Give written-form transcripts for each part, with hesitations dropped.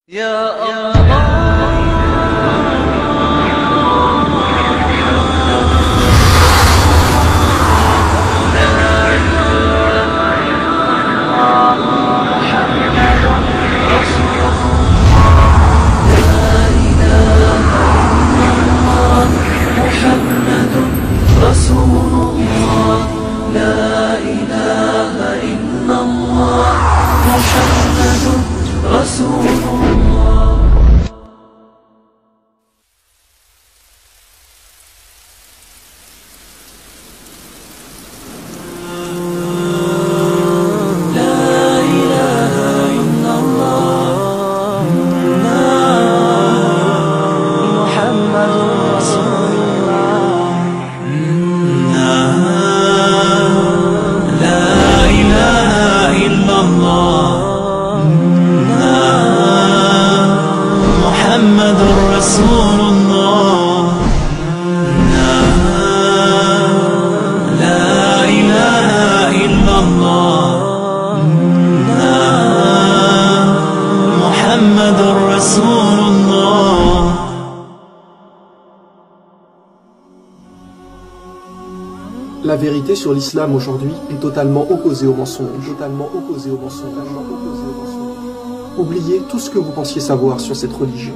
يا الله La vérité sur l'islam aujourd'hui est totalement opposée au mensonge. Oubliez tout ce que vous pensiez savoir sur cette religion.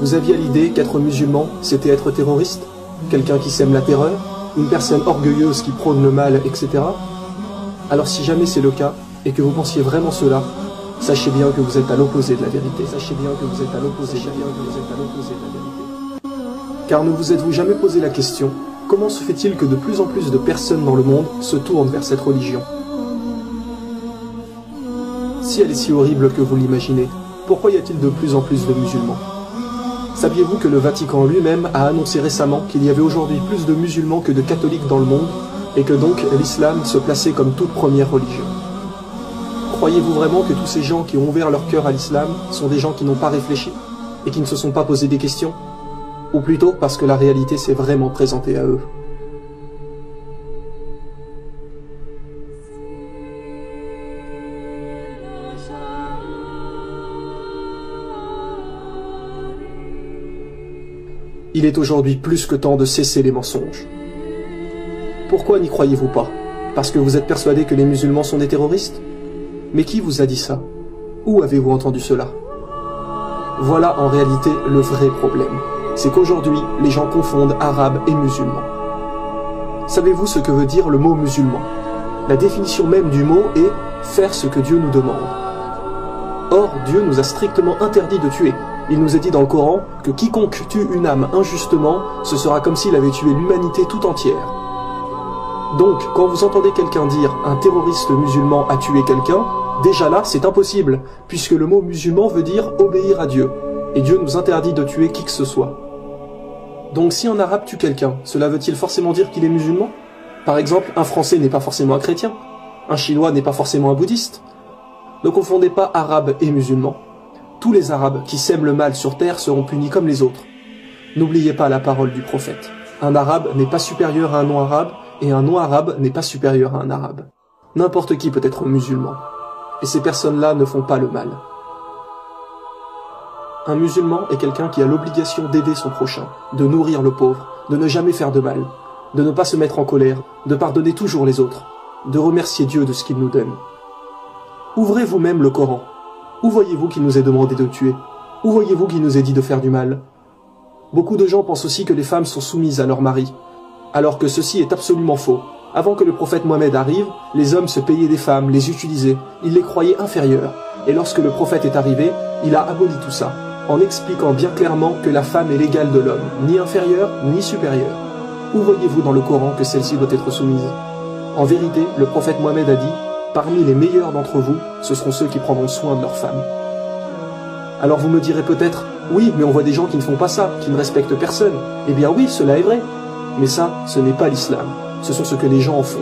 Vous aviez l'idée qu'être musulman, c'était être terroriste, quelqu'un qui sème la terreur, une personne orgueilleuse qui prône le mal, etc. Alors si jamais c'est le cas, et que vous pensiez vraiment cela, sachez bien que vous êtes à l'opposé de la vérité. Car ne vous êtes-vous jamais posé la question, comment se fait-il que de plus en plus de personnes dans le monde se tournent vers cette religion? Si elle est si horrible que vous l'imaginez, pourquoi y a-t-il de plus en plus de musulmans? Saviez-vous que le Vatican lui-même a annoncé récemment qu'il y avait aujourd'hui plus de musulmans que de catholiques dans le monde, et que donc l'islam se plaçait comme toute première religion? Croyez-vous vraiment que tous ces gens qui ont ouvert leur cœur à l'islam sont des gens qui n'ont pas réfléchi, et qui ne se sont pas posé des questions? Ou plutôt parce que la réalité s'est vraiment présentée à eux. Il est aujourd'hui plus que temps de cesser les mensonges. Pourquoi n'y croyez-vous pas? Parce que vous êtes persuadé que les musulmans sont des terroristes? Mais qui vous a dit ça? Où avez-vous entendu cela? Voilà en réalité le vrai problème. C'est qu'aujourd'hui, les gens confondent arabe et musulman. Savez-vous ce que veut dire le mot musulman? La définition même du mot est « faire ce que Dieu nous demande ». Or, Dieu nous a strictement interdit de tuer. Il nous est dit dans le Coran que quiconque tue une âme injustement, ce sera comme s'il avait tué l'humanité tout entière. Donc, quand vous entendez quelqu'un dire « un terroriste musulman a tué quelqu'un », déjà là, c'est impossible, puisque le mot musulman veut dire « obéir à Dieu ». Et Dieu nous interdit de tuer qui que ce soit. Donc si un arabe tue quelqu'un, cela veut-il forcément dire qu'il est musulman? Par exemple, un français n'est pas forcément un chrétien. Un chinois n'est pas forcément un bouddhiste. Ne confondez pas arabe et musulman. Tous les arabes qui sèment le mal sur terre seront punis comme les autres. N'oubliez pas la parole du prophète. Un arabe n'est pas supérieur à un non-arabe, et un non-arabe n'est pas supérieur à un arabe. N'importe qui peut être musulman. Et ces personnes-là ne font pas le mal. Un musulman est quelqu'un qui a l'obligation d'aider son prochain, de nourrir le pauvre, de ne jamais faire de mal, de ne pas se mettre en colère, de pardonner toujours les autres, de remercier Dieu de ce qu'il nous donne. Ouvrez vous-même le Coran. Où voyez-vous qu'il nous est demandé de tuer? Où voyez-vous qu'il nous est dit de faire du mal? Beaucoup de gens pensent aussi que les femmes sont soumises à leur mari, alors que ceci est absolument faux. Avant que le prophète Mohammed arrive, les hommes se payaient des femmes, les utilisaient, ils les croyaient inférieures, et lorsque le prophète est arrivé, il a aboli tout ça, en expliquant bien clairement que la femme est l'égale de l'homme, ni inférieure, ni supérieure. Où voyez-vous dans le Coran que celle-ci doit être soumise? En vérité, le prophète Mohammed a dit « Parmi les meilleurs d'entre vous, ce seront ceux qui prendront soin de leurs femmes. » Alors vous me direz peut-être « Oui, mais on voit des gens qui ne font pas ça, qui ne respectent personne. » Eh bien oui, cela est vrai. Mais ça, ce n'est pas l'islam. Ce sont ce que les gens en font.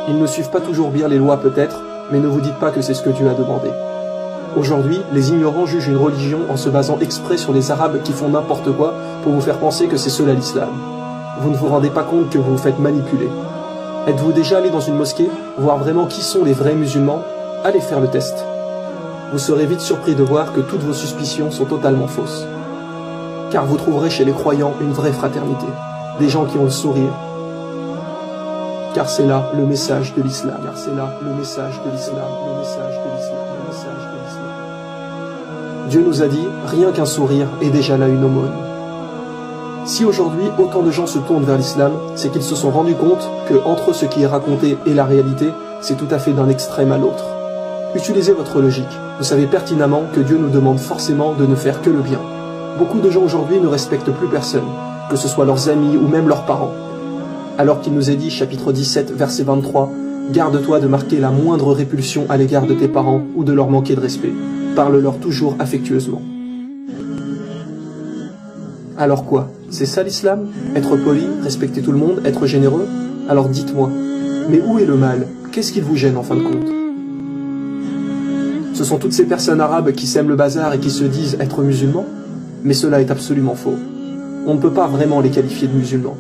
Ils ne suivent pas toujours bien les lois peut-être, mais ne vous dites pas que c'est ce que Dieu a demandé. Aujourd'hui, les ignorants jugent une religion en se basant exprès sur les arabes qui font n'importe quoi pour vous faire penser que c'est cela l'islam. Vous ne vous rendez pas compte que vous vous faites manipuler. Êtes-vous déjà allé dans une mosquée, voir vraiment qui sont les vrais musulmans? Allez faire le test. vous serez vite surpris de voir que toutes vos suspicions sont totalement fausses. Car vous trouverez chez les croyants une vraie fraternité, des gens qui ont le sourire. Car c'est là le message de l'islam. Car c'est là le message de l'islam. Le message de l'islam. Le message de l'islam. Dieu nous a dit, rien qu'un sourire est déjà là une aumône. Si aujourd'hui autant de gens se tournent vers l'islam, c'est qu'ils se sont rendus compte que entre ce qui est raconté et la réalité, c'est tout à fait d'un extrême à l'autre. Utilisez votre logique. Vous savez pertinemment que Dieu nous demande forcément de ne faire que le bien. Beaucoup de gens aujourd'hui ne respectent plus personne, que ce soit leurs amis ou même leurs parents. Alors qu'il nous est dit, chapitre 17, verset 23, « Garde-toi de marquer la moindre répulsion à l'égard de tes parents ou de leur manquer de respect. Parle-leur toujours affectueusement. » Alors quoi? C'est ça l'islam? Être poli, respecter tout le monde, être généreux? Alors dites-moi, mais où est le mal? Qu'est-ce qui vous gêne en fin de compte? Ce sont toutes ces personnes arabes qui sèment le bazar et qui se disent être musulmans? Mais cela est absolument faux. On ne peut pas vraiment les qualifier de musulmans.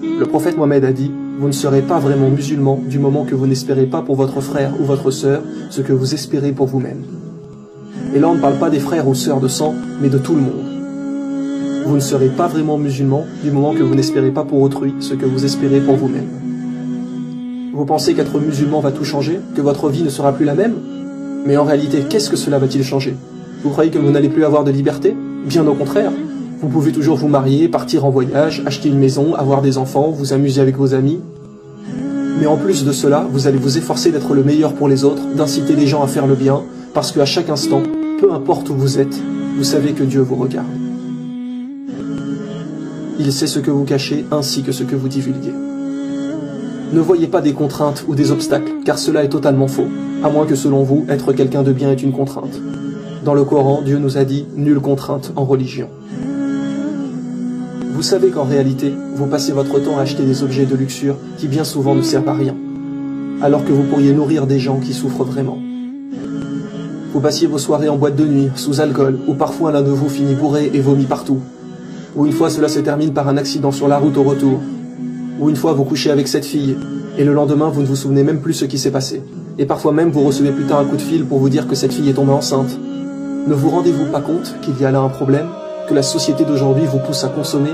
Le prophète Mohammed a dit, vous ne serez pas vraiment musulman du moment que vous n'espérez pas pour votre frère ou votre sœur ce que vous espérez pour vous-même. Et là on ne parle pas des frères ou sœurs de sang, mais de tout le monde. Vous ne serez pas vraiment musulman du moment que vous n'espérez pas pour autrui ce que vous espérez pour vous-même. Vous pensez qu'être musulman va tout changer, que votre vie ne sera plus la même? Mais en réalité, qu'est-ce que cela va-t-il changer? Vous croyez que vous n'allez plus avoir de liberté? Bien au contraire. Vous pouvez toujours vous marier, partir en voyage, acheter une maison, avoir des enfants, vous amuser avec vos amis. Mais en plus de cela, vous allez vous efforcer d'être le meilleur pour les autres, d'inciter les gens à faire le bien, parce qu'à chaque instant, peu importe où vous êtes, vous savez que Dieu vous regarde. Il sait ce que vous cachez ainsi que ce que vous divulguez. Ne voyez pas des contraintes ou des obstacles, car cela est totalement faux, à moins que selon vous, être quelqu'un de bien est une contrainte. Dans le Coran, Dieu nous a dit « nulle contrainte en religion ». Vous savez qu'en réalité, vous passez votre temps à acheter des objets de luxure qui bien souvent ne servent à rien, alors que vous pourriez nourrir des gens qui souffrent vraiment. Vous passiez vos soirées en boîte de nuit, sous alcool, ou parfois l'un de vous finit bourré et vomit partout. Ou une fois cela se termine par un accident sur la route au retour. Ou une fois vous couchez avec cette fille, et le lendemain vous ne vous souvenez même plus ce qui s'est passé. Et parfois même vous recevez plus tard un coup de fil pour vous dire que cette fille est tombée enceinte. Ne vous rendez-vous pas compte qu'il y a là un problème, que la société d'aujourd'hui vous pousse à consommer?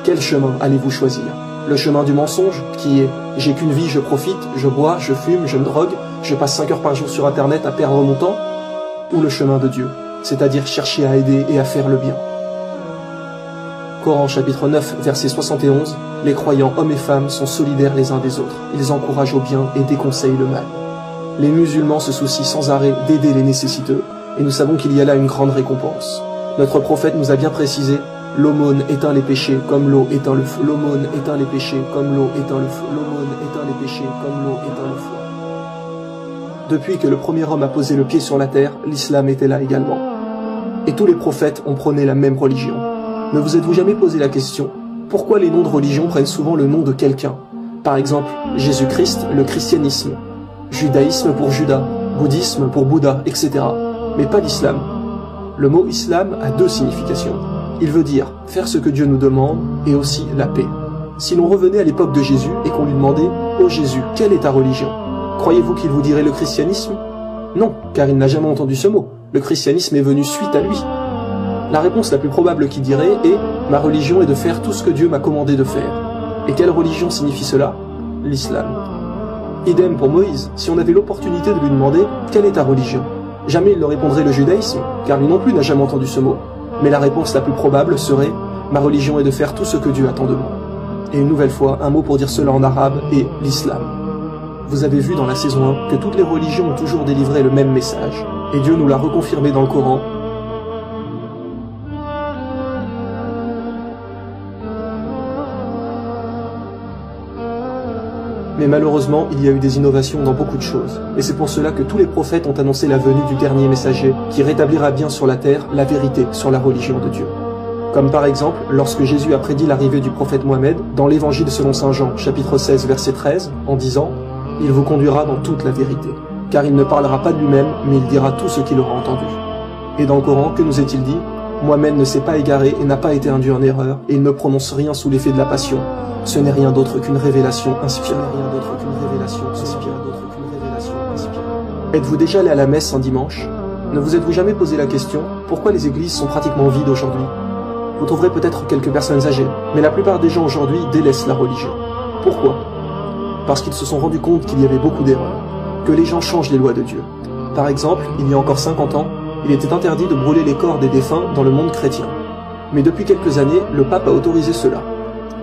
Quel chemin allez-vous choisir? Le chemin du mensonge, qui est « j'ai qu'une vie, je profite, je bois, je fume, je me drogue, je passe 5 heures par jour sur internet à perdre mon temps » ou le chemin de Dieu, c'est-à-dire chercher à aider et à faire le bien? Coran chapitre 9, verset 71, les croyants hommes et femmes sont solidaires les uns des autres, ils encouragent au bien et déconseillent le mal. Les musulmans se soucient sans arrêt d'aider les nécessiteux, et nous savons qu'il y a là une grande récompense. Notre prophète nous a bien précisé, l'aumône éteint les péchés comme l'eau éteint le feu. L'aumône éteint les péchés comme l'eau éteint le feu. L'aumône éteint les péchés comme l'eau éteint le feu. Depuis que le premier homme a posé le pied sur la terre, l'islam était là également. Et tous les prophètes ont prôné la même religion. Ne vous êtes-vous jamais posé la question, pourquoi les noms de religion prennent souvent le nom de quelqu'un? Par exemple, Jésus-Christ, le christianisme, judaïsme pour Judas, bouddhisme pour Bouddha, etc. Mais pas l'islam. Le mot islam a deux significations. Il veut dire faire ce que Dieu nous demande et aussi la paix. Si l'on revenait à l'époque de Jésus et qu'on lui demandait « Ô Jésus, quelle est ta religion ?» Croyez-vous qu'il vous dirait le christianisme? Non, car il n'a jamais entendu ce mot. Le christianisme est venu suite à lui. La réponse la plus probable qu'il dirait est « Ma religion est de faire tout ce que Dieu m'a commandé de faire ». Et quelle religion signifie cela? L'islam. Idem pour Moïse, si on avait l'opportunité de lui demander « Quelle est ta religion ?» Jamais il ne répondrait le judaïsme, car lui non plus n'a jamais entendu ce mot. Mais la réponse la plus probable serait « Ma religion est de faire tout ce que Dieu attend de moi ». Et une nouvelle fois, un mot pour dire cela en arabe est l'islam. Vous avez vu dans la saison 1 que toutes les religions ont toujours délivré le même message. Et Dieu nous l'a reconfirmé dans le Coran. Mais malheureusement, il y a eu des innovations dans beaucoup de choses. Et c'est pour cela que tous les prophètes ont annoncé la venue du dernier messager, qui rétablira bien sur la terre la vérité sur la religion de Dieu. Comme par exemple, lorsque Jésus a prédit l'arrivée du prophète Mohammed, dans l'évangile selon saint Jean, chapitre 16, verset 13, en disant « Il vous conduira dans toute la vérité, car il ne parlera pas de lui-même, mais il dira tout ce qu'il aura entendu. » Et dans le Coran, que nous est-il dit? Mohammed ne s'est pas égaré et n'a pas été induit en erreur, et il ne prononce rien sous l'effet de la passion. Ce n'est rien d'autre qu'une révélation inspirée. Êtes-vous déjà allé à la messe un dimanche? Ne vous êtes-vous jamais posé la question pourquoi les églises sont pratiquement vides aujourd'hui? Vous trouverez peut-être quelques personnes âgées, mais la plupart des gens aujourd'hui délaissent la religion. Pourquoi? Parce qu'ils se sont rendus compte qu'il y avait beaucoup d'erreurs, que les gens changent les lois de Dieu. Par exemple, il y a encore 50 ans, il était interdit de brûler les corps des défunts dans le monde chrétien. Mais depuis quelques années, le pape a autorisé cela.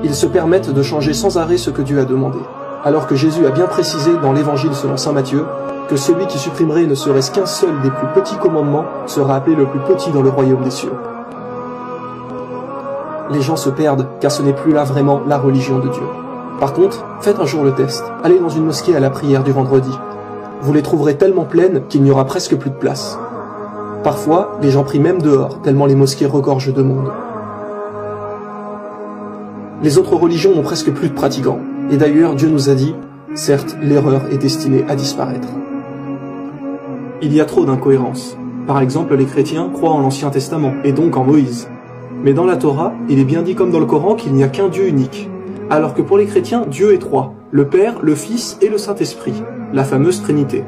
Ils se permettent de changer sans arrêt ce que Dieu a demandé, alors que Jésus a bien précisé dans l'évangile selon saint Matthieu que celui qui supprimerait ne serait-ce qu'un seul des plus petits commandements sera appelé le plus petit dans le royaume des cieux. Les gens se perdent car ce n'est plus là vraiment la religion de Dieu. Par contre, faites un jour le test. Allez dans une mosquée à la prière du vendredi. Vous les trouverez tellement pleines qu'il n'y aura presque plus de place. Parfois, les gens prient même dehors, tellement les mosquées regorgent de monde. Les autres religions n'ont presque plus de pratiquants. Et d'ailleurs, Dieu nous a dit, certes, l'erreur est destinée à disparaître. Il y a trop d'incohérences. Par exemple, les chrétiens croient en l'Ancien Testament, et donc en Moïse. Mais dans la Torah, il est bien dit comme dans le Coran qu'il n'y a qu'un Dieu unique. Alors que pour les chrétiens, Dieu est trois, le Père, le Fils et le Saint-Esprit, la fameuse Trinité.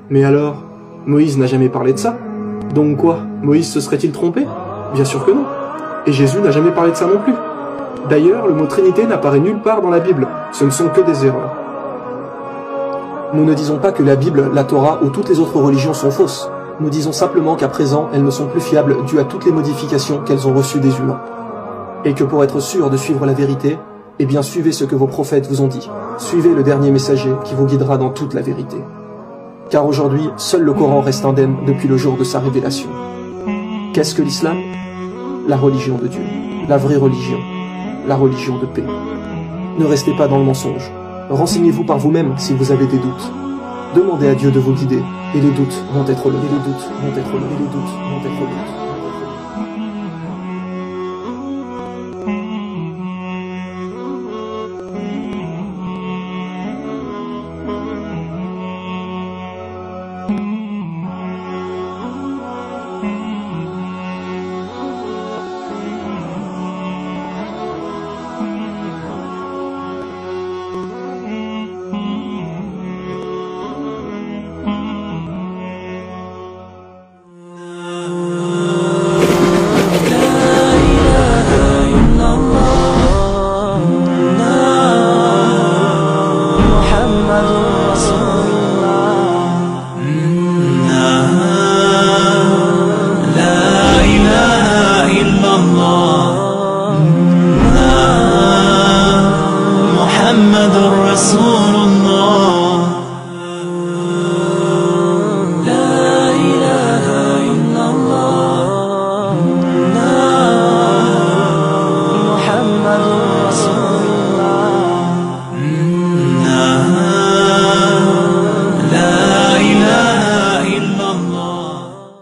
Mais alors, Moïse n'a jamais parlé de ça? Donc quoi, Moïse se serait-il trompé? Bien sûr que non. Et Jésus n'a jamais parlé de ça non plus. D'ailleurs, le mot Trinité n'apparaît nulle part dans la Bible, ce ne sont que des erreurs. Nous ne disons pas que la Bible, la Torah ou toutes les autres religions sont fausses. Nous disons simplement qu'à présent, elles ne sont plus fiables dues à toutes les modifications qu'elles ont reçues des humains. Et que pour être sûr de suivre la vérité, eh bien suivez ce que vos prophètes vous ont dit. Suivez le dernier messager qui vous guidera dans toute la vérité. Car aujourd'hui, seul le Coran reste indemne depuis le jour de sa révélation. Qu'est-ce que l'islam? La religion de Dieu, la vraie religion, la religion de paix. Ne restez pas dans le mensonge. Renseignez-vous par vous-même si vous avez des doutes. Demandez à Dieu de vous guider, et les doutes vont être levés.